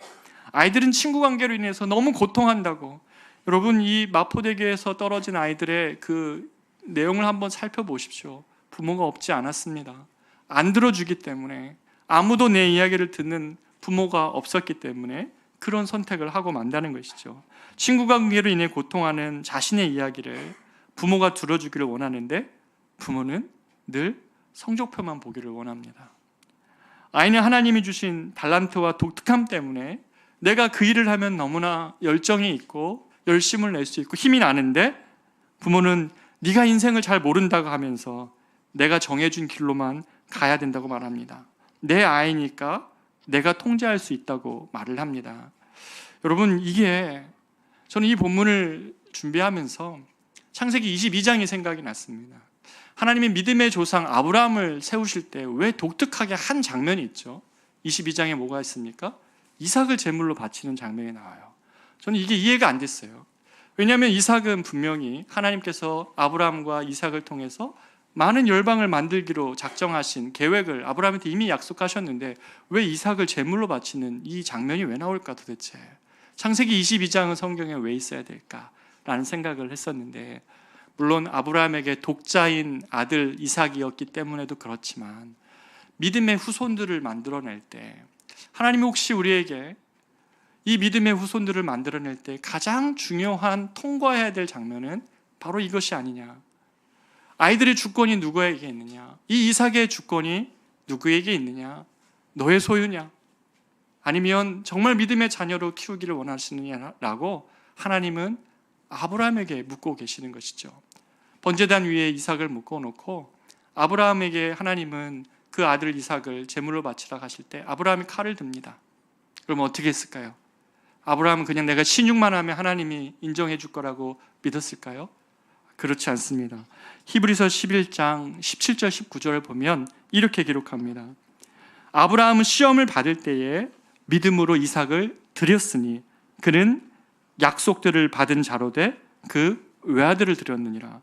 아이들은 친구 관계로 인해서 너무 고통한다고. 여러분, 이 마포대교에서 떨어진 아이들의 그 내용을 한번 살펴보십시오. 부모가 없지 않았습니다. 안 들어주기 때문에, 아무도 내 이야기를 듣는 부모가 없었기 때문에 그런 선택을 하고 만다는 것이죠. 친구 관계로 인해 고통하는 자신의 이야기를 부모가 들어주기를 원하는데 부모는 늘 성적표만 보기를 원합니다. 아이는 하나님이 주신 달란트와 독특함 때문에 내가 그 일을 하면 너무나 열정이 있고 열심을 낼 수 있고 힘이 나는데, 부모는 네가 인생을 잘 모른다고 하면서 내가 정해준 길로만 가야 된다고 말합니다. 내 아이니까 내가 통제할 수 있다고 말을 합니다. 여러분, 이게 저는 이 본문을 준비하면서 창세기 22장이 생각이 났습니다. 하나님의 믿음의 조상 아브라함을 세우실 때 왜 독특하게 한 장면이 있죠? 22장에 뭐가 있습니까? 이삭을 제물로 바치는 장면이 나와요. 저는 이게 이해가 안 됐어요. 왜냐하면 이삭은 분명히 하나님께서 아브라함과 이삭을 통해서 많은 열방을 만들기로 작정하신 계획을 아브라함한테 이미 약속하셨는데 왜 이삭을 제물로 바치는 이 장면이 왜 나올까 도대체? 창세기 22장은 성경에 왜 있어야 될까라는 생각을 했었는데, 물론 아브라함에게 독자인 아들 이삭이었기 때문에도 그렇지만 믿음의 후손들을 만들어낼 때 하나님이 혹시 우리에게 이 믿음의 후손들을 만들어낼 때 가장 중요한 통과해야 될 장면은 바로 이것이 아니냐. 아이들의 주권이 누구에게 있느냐? 이 이삭의 주권이 누구에게 있느냐? 너의 소유냐? 아니면 정말 믿음의 자녀로 키우기를 원하시느냐라고 하나님은 아브라함에게 묻고 계시는 것이죠. 번제단 위에 이삭을 묶어놓고 아브라함에게 하나님은 그 아들 이삭을 제물로 바치라 하실 때 아브라함이 칼을 듭니다. 그럼 어떻게 했을까요? 아브라함은 그냥 내가 신육만 하면 하나님이 인정해 줄 거라고 믿었을까요? 그렇지 않습니다. 히브리서 11장 17절 19절을 보면 이렇게 기록합니다. 아브라함은 시험을 받을 때에 믿음으로 이삭을 드렸으니 그는 약속들을 받은 자로 돼 그 외아들을 드렸느니라.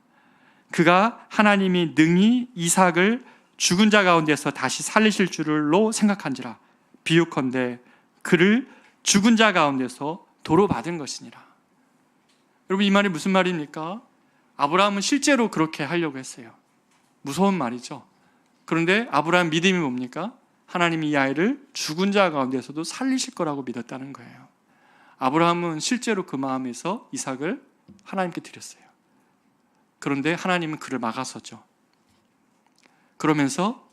그가 하나님이 능히 이삭을 죽은 자 가운데서 다시 살리실 줄로 생각한지라. 비유컨대 그를 죽은 자 가운데서 도로 받은 것이니라. 여러분, 이 말이 무슨 말입니까? 아브라함은 실제로 그렇게 하려고 했어요. 무서운 말이죠. 그런데 아브라함 믿음이 뭡니까? 하나님이 이 아이를 죽은 자 가운데서도 살리실 거라고 믿었다는 거예요. 아브라함은 실제로 그 마음에서 이삭을 하나님께 드렸어요. 그런데 하나님은 그를 막아서죠. 그러면서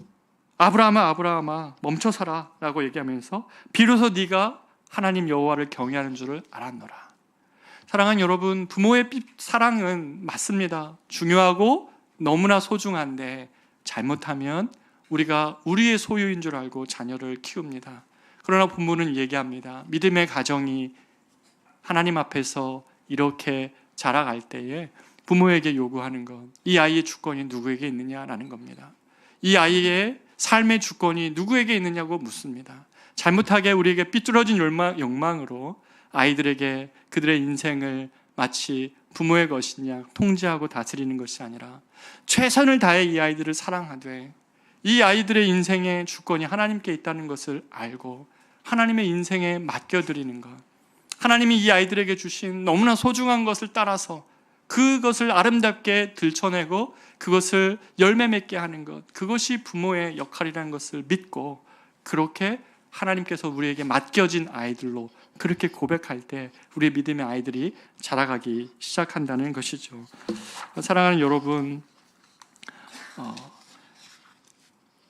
아브라함아 아브라함아 멈춰서라 라고 얘기하면서 비로소 네가 하나님 여호와를 경외하는 줄을 알았노라. 사랑하는 여러분, 부모의 사랑은 맞습니다. 중요하고 너무나 소중한데 잘못하면 우리가 우리의 소유인 줄 알고 자녀를 키웁니다. 그러나 본문은 얘기합니다. 믿음의 가정이 하나님 앞에서 이렇게 자라갈 때에 부모에게 요구하는 것, 이 아이의 주권이 누구에게 있느냐라는 겁니다. 이 아이의 삶의 주권이 누구에게 있느냐고 묻습니다. 잘못하게 우리에게 삐뚤어진 욕망으로 아이들에게 그들의 인생을 마치 부모의 것이냐 통제하고 다스리는 것이 아니라 최선을 다해 이 아이들을 사랑하되 이 아이들의 인생의 주권이 하나님께 있다는 것을 알고 하나님의 인생에 맡겨드리는 것, 하나님이 이 아이들에게 주신 너무나 소중한 것을 따라서 그것을 아름답게 들춰내고 그것을 열매 맺게 하는 것, 그것이 부모의 역할이라는 것을 믿고 그렇게 하나님께서 우리에게 맡겨진 아이들로 그렇게 고백할 때 우리의 믿음의 아이들이 자라가기 시작한다는 것이죠. 사랑하는 여러분,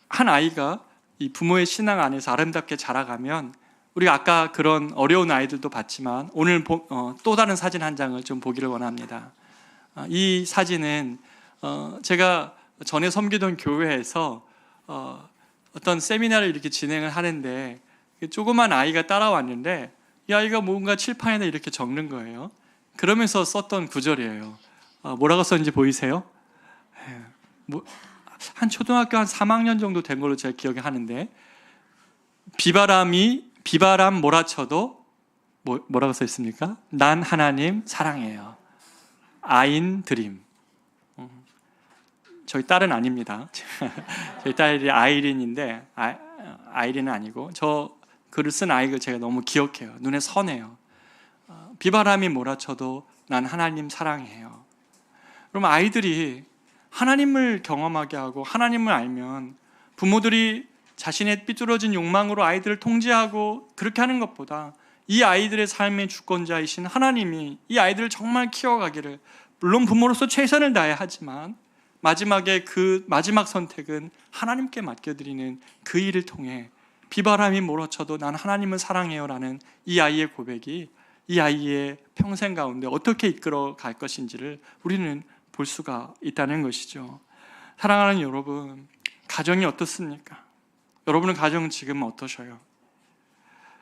한 아이가 이 부모의 신앙 안에서 아름답게 자라가면, 우리가 아까 그런 어려운 아이들도 봤지만 오늘 또 다른 사진 한 장을 좀 보기를 원합니다. 이 사진은 제가 전에 섬기던 교회에서 어떤 세미나를 이렇게 진행을 하는데 조그만 아이가 따라왔는데 이 아이가 뭔가 칠판에다 이렇게 적는 거예요. 그러면서 썼던 구절이에요. 뭐라고 썼는지 보이세요? 한 초등학교 한 3학년 정도 된 걸로 제가 기억이 하는데, 비바람 몰아쳐도 뭐라고 써 있습니까? 난 하나님 사랑해요. 아인 드림. 저희 딸은 아닙니다. 저희 딸이 아이린인데 아이린은 아니고, 저 글을 쓴 아이를 제가 너무 기억해요. 눈에 선해요. 비바람이 몰아쳐도 난 하나님 사랑해요. 그럼 아이들이 하나님을 경험하게 하고 하나님을 알면 부모들이 자신의 삐뚤어진 욕망으로 아이들을 통제하고 그렇게 하는 것보다 이 아이들의 삶의 주권자이신 하나님이 이 아이들을 정말 키워가기를, 물론 부모로서 최선을 다해야 하지만 마지막에 그 마지막 선택은 하나님께 맡겨드리는 그 일을 통해 비바람이 몰아쳐도 난 하나님을 사랑해요라는 이 아이의 고백이 이 아이의 평생 가운데 어떻게 이끌어 갈 것인지를 우리는 볼 수가 있다는 것이죠. 사랑하는 여러분, 가정이 어떻습니까? 여러분의 가정 지금 어떠셔요?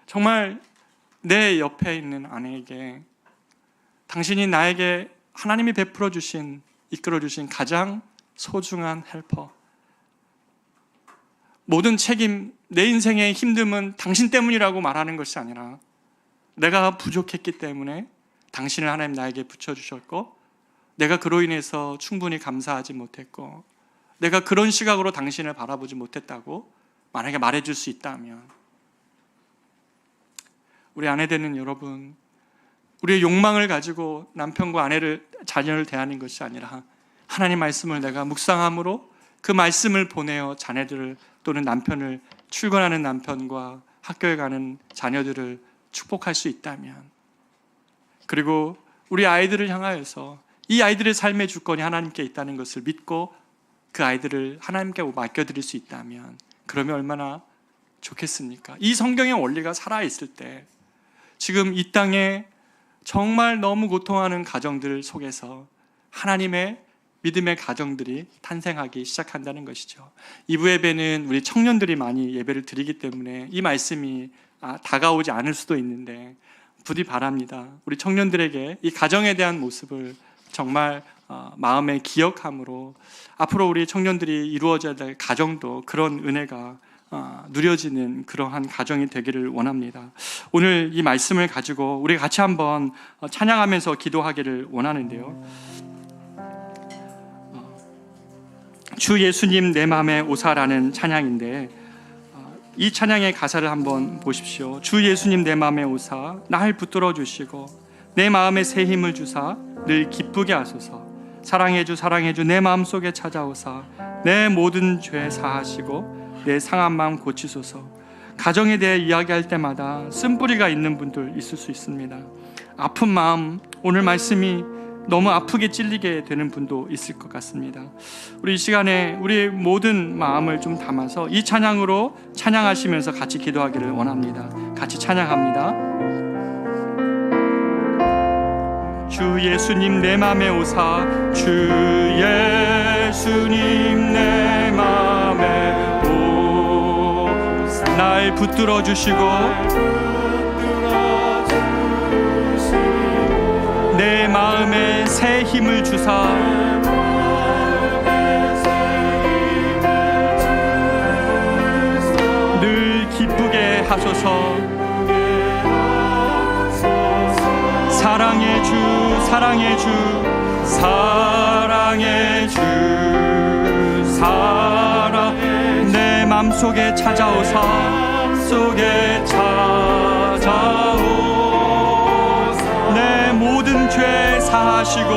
정말 내 옆에 있는 아내에게 당신이 나에게 하나님이 베풀어 주신, 이끌어 주신 가장 소중한 헬퍼, 모든 책임, 내 인생의 힘듦은 당신 때문이라고 말하는 것이 아니라 내가 부족했기 때문에 당신을 하나님 나에게 붙여주셨고, 내가 그로 인해서 충분히 감사하지 못했고, 내가 그런 시각으로 당신을 바라보지 못했다고 만약에 말해줄 수 있다면, 우리 아내 되는 여러분, 우리의 욕망을 가지고 남편과 아내를, 자녀를 대하는 것이 아니라 하나님 말씀을 내가 묵상함으로 그 말씀을 보내어 자녀들을 또는 남편을, 출근하는 남편과 학교에 가는 자녀들을 축복할 수 있다면, 그리고 우리 아이들을 향하여서 이 아이들의 삶의 주권이 하나님께 있다는 것을 믿고 그 아이들을 하나님께 맡겨드릴 수 있다면 그러면 얼마나 좋겠습니까? 이 성경의 원리가 살아있을 때 지금 이 땅에 정말 너무 고통하는 가정들 속에서 하나님의 믿음의 가정들이 탄생하기 시작한다는 것이죠. 2부 예배는 우리 청년들이 많이 예배를 드리기 때문에 이 말씀이 다가오지 않을 수도 있는데 부디 바랍니다. 우리 청년들에게 이 가정에 대한 모습을 정말 마음에 기억함으로 앞으로 우리 청년들이 이루어져야 될 가정도 그런 은혜가 누려지는 그러한 가정이 되기를 원합니다. 오늘 이 말씀을 가지고 우리 같이 한번 찬양하면서 기도하기를 원하는데요. 주 예수님 내 맘에 오사라는 찬양인데, 이 찬양의 가사를 한번 보십시오. 주 예수님 내 맘에 오사 날 붙들어 주시고 내 마음에 새 힘을 주사 늘 기쁘게 하소서. 사랑해 주 내 마음속에 찾아오사 내 모든 죄 사하시고 내 상한 마음 고치소서. 가정에 대해 이야기할 때마다 쓴뿌리가 있는 분들 있을 수 있습니다. 아픈 마음, 오늘 말씀이 너무 아프게 찔리게 되는 분도 있을 것 같습니다. 우리 이 시간에 우리의 모든 마음을 좀 담아서 이 찬양으로 찬양하시면서 같이 기도하기를 원합니다. 같이 찬양합니다. 주 예수님 내 맘에 오사, 주 예수님 내 맘에 오사 날 붙들어 주시고 내 마음에 새 힘을 주사 늘 기쁘게 하소서. 사랑의 주 사랑의 주 사랑의 주 사랑 내 맘속에 찾아오사 속에 찾아오 내 모든 죄 사하시고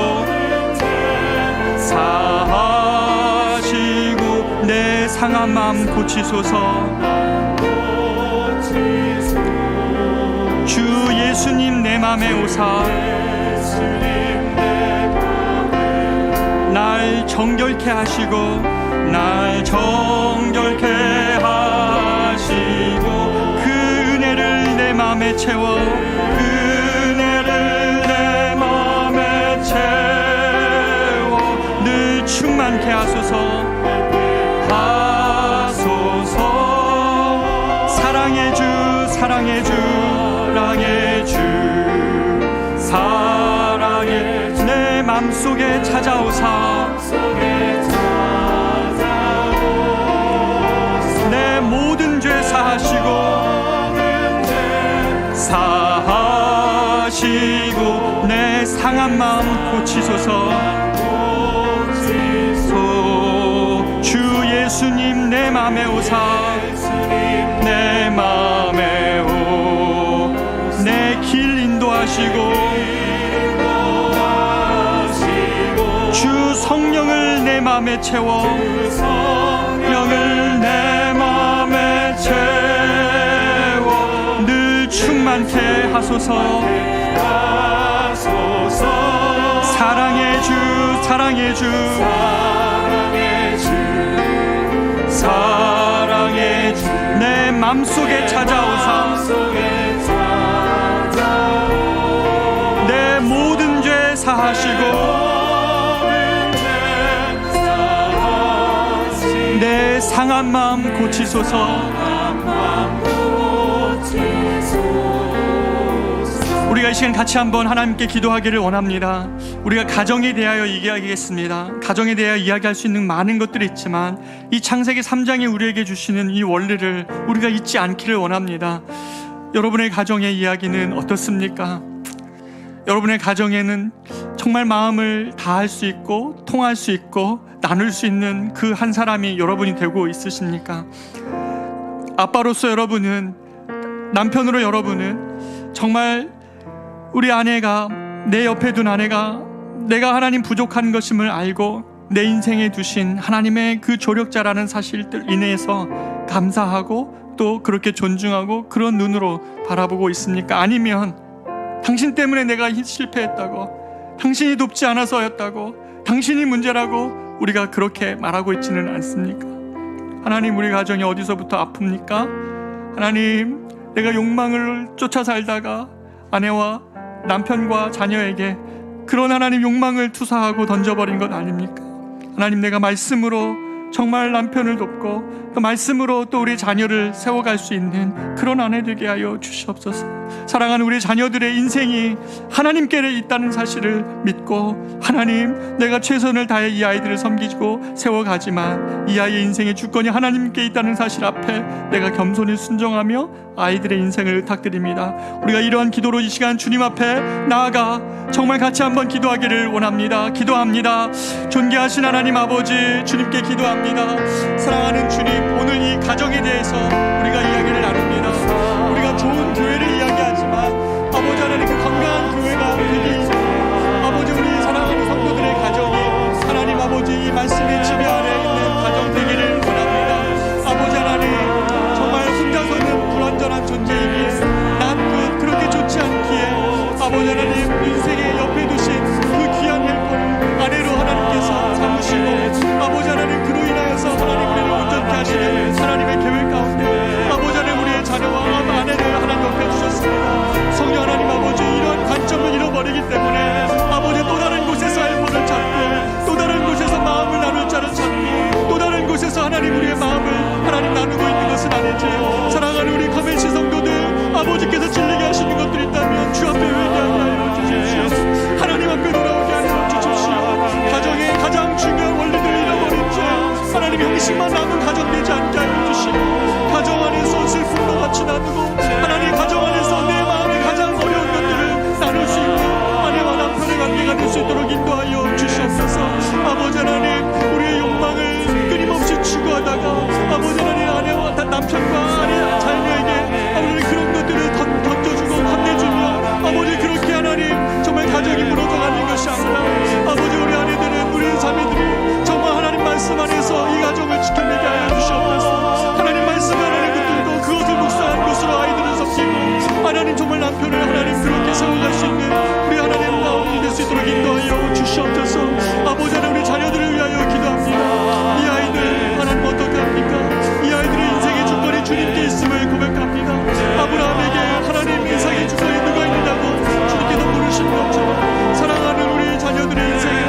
내 상한 마음 고치소서. 주 예수님 내 맘에 오사 날 정결케 하시고 날 정결케 하시고 그 은혜를 내 맘에 채워 그 은혜를 내 맘에 채워 늘 충만케 하소서. 사랑의 주 사랑의 주 사랑의 주 사랑의 내 맘속에 찾아오사 내 모든 죄 사하시고 내 상한 마음 고치소서. 주 예수님 내 맘에 오사 내 맘에 오 내 길 인도하시고 주 주 성령을 내 마음에 채워 성령을 내 마음에 채워 늘 충만케 하소서. 사랑의 주 사랑의 주 사랑의 주 내 맘속에 찾아오사 내 모든 죄 사하시고 내 상한 마음 고치소서. 우리가 이 시간 같이 한번 하나님께 기도하기를 원합니다. 우리가 가정에 대하여 이야기하겠습니다. 가정에 대하여 이야기할 수 있는 많은 것들이 있지만 이 창세기 3장에 우리에게 주시는 이 원리를 우리가 잊지 않기를 원합니다. 여러분의 가정의 이야기는 어떻습니까? 여러분의 가정에는 정말 마음을 다할 수 있고 통할 수 있고 나눌 수 있는 그 한 사람이 여러분이 되고 있으십니까? 아빠로서 여러분은, 남편으로 여러분은 정말 우리 아내가, 내 옆에 둔 아내가 내가 하나님 부족한 것임을 알고 내 인생에 두신 하나님의 그 조력자라는 사실들 인해서 감사하고 또 그렇게 존중하고 그런 눈으로 바라보고 있습니까? 아니면 당신 때문에 내가 실패했다고, 당신이 돕지 않아서였다고, 당신이 문제라고 우리가 그렇게 말하고 있지는 않습니까? 하나님, 우리 가정이 어디서부터 아픕니까? 하나님, 내가 욕망을 쫓아 살다가 아내와 남편과 자녀에게 그런 하나님 욕망을 투사하고 던져버린 것 아닙니까? 하나님, 내가 말씀으로 정말 남편을 돕고 또 말씀으로 또 우리 자녀를 세워갈 수 있는 그런 아내 되게 하여 주시옵소서. 사랑하는 우리 자녀들의 인생이 하나님께 있다는 사실을 믿고, 하나님, 내가 최선을 다해 이 아이들을 섬기고 세워가지만 이 아이의 인생의 주권이 하나님께 있다는 사실 앞에 내가 겸손히 순종하며 아이들의 인생을 의탁드립니다. 우리가 이러한 기도로 이 시간 주님 앞에 나아가 정말 같이 한번 기도하기를 원합니다. 기도합니다. 존귀하신 하나님 아버지, 주님께 기도합니다. 사랑하는 주님, 오늘 이 가정에 대해서 우리가 이야기를 나눕니다. 우리가 좋은 교회를 이야기하지만 아버지 하나님, 그 건강한 교회가 되기 위해서 아버지, 우리 사랑하는 성도들의 가정이 하나님 아버지 이 말씀의 지배 아래 있는 가정 되기를 원합니다. 아버지 하나님, 정말 혼자서는 불완전한 존재이기에 난 그렇게 좋지 않기에 아버지 하나님, 인생의 옆에 두신 그 귀한 헬퍼를 아내로 하나님께서 삼으시고 아버지 하나님, 그로 인하여서 하나님 우리를 온전케 하시는 하나님의 계획 가운데 아버지 하나님, 우리의 자녀와 아내를 하나님 옆에 주셨습니다. 성령 하나님 아버지, 이러한 관점을 잃어버리기 때문에 아버지 또 다른 곳에서 헬퍼를 찾고 또 다른 곳에서 마음을 나눌 자를 찾고 또 다른 곳에서 하나님 우리의 마음을 하나님 나누고 있는 것은 아니지. 사랑하는 우리 커맨시 성도들, 아버지께서 진리게 하시는 것들이 있다면 주 앞에 회개하게 하여 주십시오. 하나님 앞에 돌아오게 하여 주십시오. 가정의 가장 중요한 원리들을 잃어버린 채 하나님 형식만 남은 가정 되지 않게 하여 주시고, 가정 안에서 슬픔도 같이 나누고 하나님 가정 안에서 내 마음의 가장 어려운 것들을 나눌 수 있고 아내와 남편의 관계가 될 수 있도록 인도하여 주시옵소서. 아버지 하나님, 우리의 욕망을 끊임없이 추구하다가 아버지 하나님, 아내와 남편과 아내 자녀에게 아버지 그런 것들을 던져주고 건네주며 아버지 그렇게 하나님 정말 가정이 무너져가는 것이 아니라 아버지, 우리 아내들은, 우리 자매들이 정말 하나님 말씀 안에서 이 가정을 지켜내게 하여 주시옵소서. 하나님 말씀 하나님 붙들고 그것을 묵상한 것으로 아이들을 섬기고 하나님 정말 남편을 하나님 그렇게 세워갈 수 있는 우리 하나님 마음이 될 수 있도록 인도하여 주시옵소서. 아버지 하나님, 우리 자녀들을 위하여 기도합니다. 이 아이들 하나님 어떻게 합니까? 이 아이들의 인생의 주권이 주님께 있음을 고백합니다. 아브라함에게 하나님 이삭의 주권이 누가 있느냐고 주님께서 물으신 것처럼 사랑하는 우리 자녀들의 인생에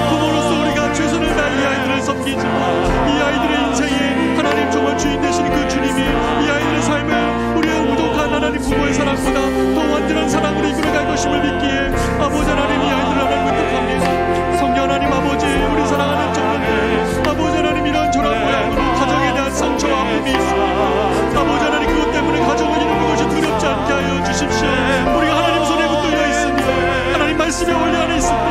부모로서 우리가 최선을 다해 이 아이들을 섬기지만 이 아이들의 인생에 하나님 정말 주인 되시는 그 주님이 이 아이들의 삶을 우리의 우독한 하나님 부모의 사랑보다 더 완전한 사랑으로 이끌어갈 것임을 믿기에 아버지 하나님, 이 아이들을 하나님 부탁합니다. 성령 하나님 아버지, 우리 사랑하는 청년들, 아버지 하나님, 이런 저런 모양으로 가정에 대한 상처와 아픔이 있습니다. 아버지 하나님, 그것 때문에 가정을 이루는 것이 두렵지 않게 하여 주십시오. 우리가 하나님 손에 붙들려 있습니다. 하나님 말씀의 원리 안에 있습니다.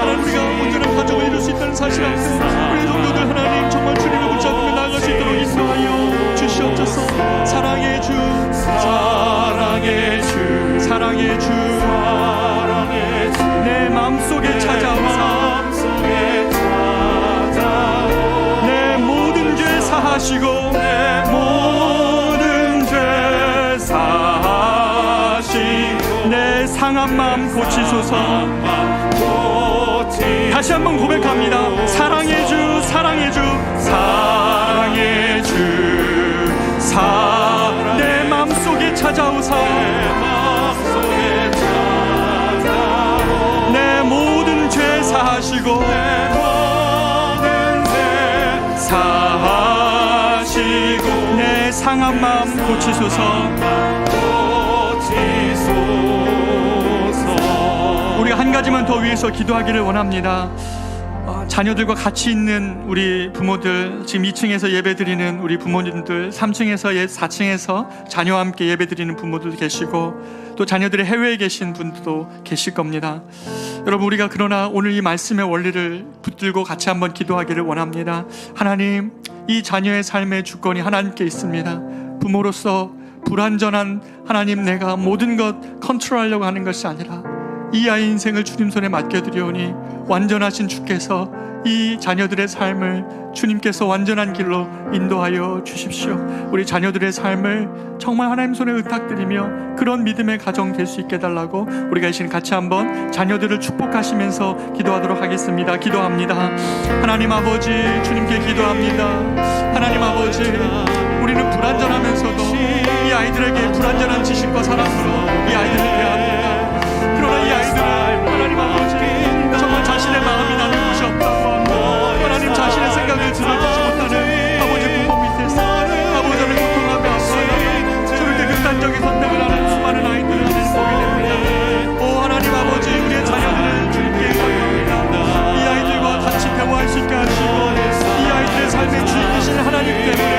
하나님, 우리가 온전한 가정을 이룰 수 있다는 사실 앞에 우리 성도들 하나님 정말 주님을 붙잡으며 나아갈 수 있도록 인도하여 주시옵소서. 사랑의 주, 사랑의 주, 사랑의 주, 내 마음속에 찾아오사 상한 마음 고치소서. 다시 한번 고백합니다. 사랑의 주, 사랑의 주, 사랑의 주, 내 마음속에 찾아오사 내 모든 죄 사하시고 내 상한 마음 고치소서. 우리가 한 가지만 더 위해서 기도하기를 원합니다. 자녀들과 같이 있는 우리 부모들, 지금 2층에서 예배드리는 우리 부모님들, 3층에서 4층에서 자녀와 함께 예배드리는 부모들도 계시고 또 자녀들의 해외에 계신 분들도 계실 겁니다. 여러분, 우리가 그러나 오늘 이 말씀의 원리를 붙들고 같이 한번 기도하기를 원합니다. 하나님, 이 자녀의 삶의 주권이 하나님께 있습니다. 부모로서 불완전한 하나님, 내가 모든 것 컨트롤하려고 하는 것이 아니라 이 아이 인생을 주님 손에 맡겨드리오니 완전하신 주께서 이 자녀들의 삶을 주님께서 완전한 길로 인도하여 주십시오. 우리 자녀들의 삶을 정말 하나님 손에 의탁드리며 그런 믿음의 가정 될 수 있게 해달라고 우리가 이 시간 같이 한번 자녀들을 축복하시면서 기도하도록 하겠습니다. 기도합니다. 하나님 아버지, 주님께 기도합니다. 하나님 아버지, 우리는 불완전하면서도 이 아이들에게 불완전한 지식과 사랑으로 이 아이들을 대합니다. 그러나 이 아이들은 하나님 아버지, 정말 자신의 마음이 나는 곳이 없다고 하고 하나님 자신의 생각을 들어주지 못하는 아버지 부모 밑에서 아버지를 고통하며 아파하다가 저렇게 극단적인 선택을 하는 수많은 아이들을 보게 됩니다. 오 하나님 아버지, 우리의 자녀들을 주님께 기도합니다. 이 아이들과 같이 대화할 수 있게 하시고 이 아이들의 삶의 주인이신 하나님 때문에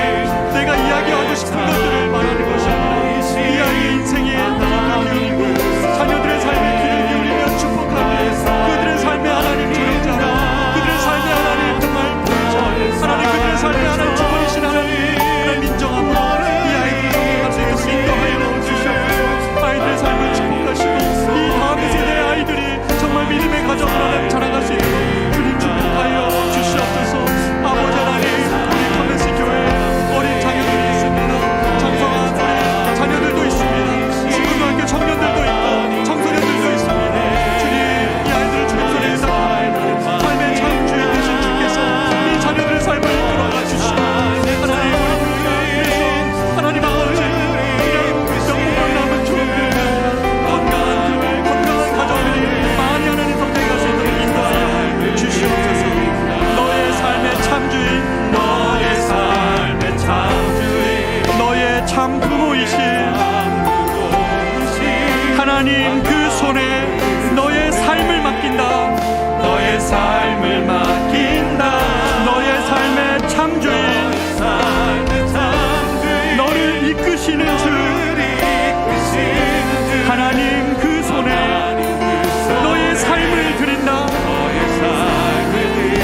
내가 이야기하고 싶은 것들을 말하는 것이 아니라 이 아이의 인생에 기울이고 자녀들의 삶에 귀를 기울이며 축복하며 그들의 삶의 하나님 조력자로 그들의 삶의 하나님 정말 보이자 하나님 그들의 삶의 하나님 주권이신 하나님 인정하고 이 아이들을 정말 같이 인도하여 주시옵소서. 아이들의 삶을 축복하시고 이 다음 세대의 아이들이 정말 믿음의 가정을 하나님 자라갈 수 있도록 주님 축복하여 주시옵소서. 아버지 하나님, 우리 커맨스 교회 어린 자녀들이 있습니다. 장성한 우리 자녀들도 있습니다. 중고등학교 청년들도 있고 청소년들도 있습니다. 주님, 이 아이들을 주님 손에 의탁합니다. 삶의 참 주인 되신 주께서 이 자녀들의 삶을 이끌어가 주시고 하나님, 그래서 하나님 아버지, 영웅을 남은 좋은 건강한 교회, 건강한 가정들이 많이 하나님 덕에 갈 수 있도록 인도하여 주시옵소서. 너의 삶의 참 주인, 너의 삶의 참 주인, 너의 참 부모이신 하나님, 그 손에 너의 삶을 맡긴다. 너의 삶을 맡긴다. 너의 삶의 참 주인, 너를 이끄시는 주 하나님, 그 손에 너의 삶을 드린다.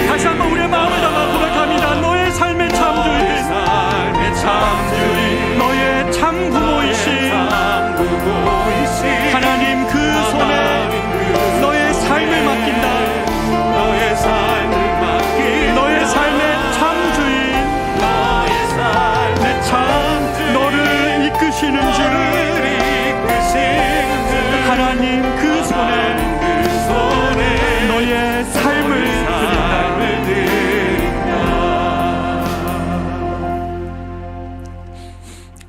다시 한번 우리의 마음을 담아 고백합니다. 너의 삶의 참 주인, 너의 참 부모이신 하나님, 그 손에 너의 삶을 맡긴다. 너의 삶의 참 주인, 너를 이끄시는 주 하나님, 그 손에 너의 삶을 드린다.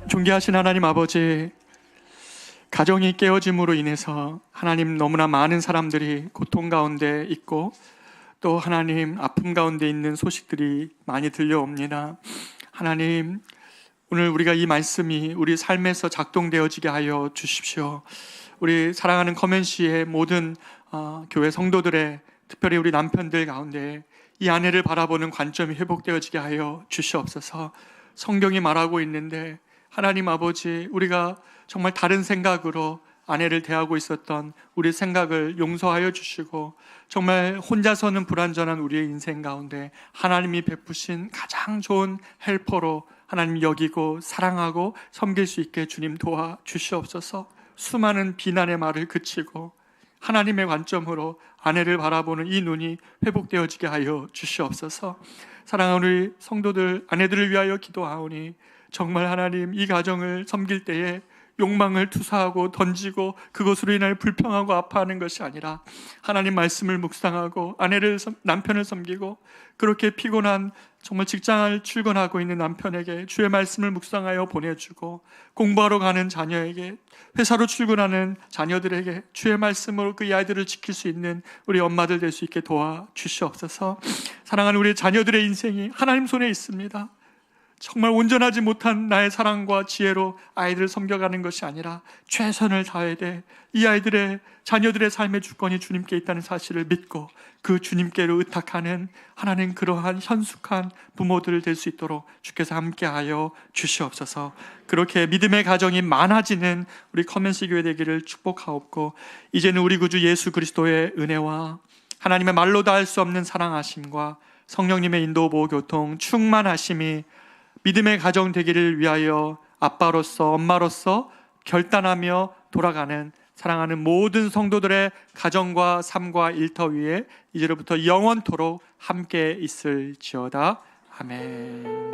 존귀하신 하나님 아버지, 가정이 깨어짐으로 인해서 하나님 너무나 많은 사람들이 고통 가운데 있고 또 하나님 아픔 가운데 있는 소식들이 많이 들려옵니다. 하나님, 오늘 우리가 이 말씀이 우리 삶에서 작동되어지게 하여 주십시오. 우리 사랑하는 커맨시의 모든 교회 성도들의, 특별히 우리 남편들 가운데 이 아내를 바라보는 관점이 회복되어지게 하여 주시옵소서. 성경이 말하고 있는데 하나님 아버지, 우리가 정말 다른 생각으로 아내를 대하고 있었던 우리 생각을 용서하여 주시고 정말 혼자서는 불완전한 우리의 인생 가운데 하나님이 베푸신 가장 좋은 헬퍼로 하나님 여기고 사랑하고 섬길 수 있게 주님 도와 주시옵소서. 수많은 비난의 말을 그치고 하나님의 관점으로 아내를 바라보는 이 눈이 회복되어지게 하여 주시옵소서. 사랑하는 우리 성도들, 아내들을 위하여 기도하오니 정말 하나님 이 가정을 섬길 때에 욕망을 투사하고 던지고 그것으로 인하여 불평하고 아파하는 것이 아니라 하나님 말씀을 묵상하고 남편을 섬기고 그렇게 피곤한 정말 직장을 출근하고 있는 남편에게 주의 말씀을 묵상하여 보내주고 공부하러 가는 자녀에게 회사로 출근하는 자녀들에게 주의 말씀으로 그 아이들을 지킬 수 있는 우리 엄마들 될 수 있게 도와주시옵소서. 사랑하는 우리 자녀들의 인생이 하나님 손에 있습니다. 정말 온전하지 못한 나의 사랑과 지혜로 아이들을 섬겨가는 것이 아니라 최선을 다해야 돼. 이 아이들의 자녀들의 삶의 주권이 주님께 있다는 사실을 믿고 그 주님께로 의탁하는 하나님 그러한 현숙한 부모들 될 수 있도록 주께서 함께하여 주시옵소서. 그렇게 믿음의 가정이 많아지는 우리 커먼시 교회 되기를 축복하옵고 이제는 우리 구주 예수 그리스도의 은혜와 하나님의 말로 다 할 수 없는 사랑하심과 성령님의 인도 보호 교통 충만하심이 믿음의 가정 되기를 위하여 아빠로서 엄마로서 결단하며 돌아가는 사랑하는 모든 성도들의 가정과 삶과 일터 위에 이제로부터 영원토록 함께 있을지어다. 아멘.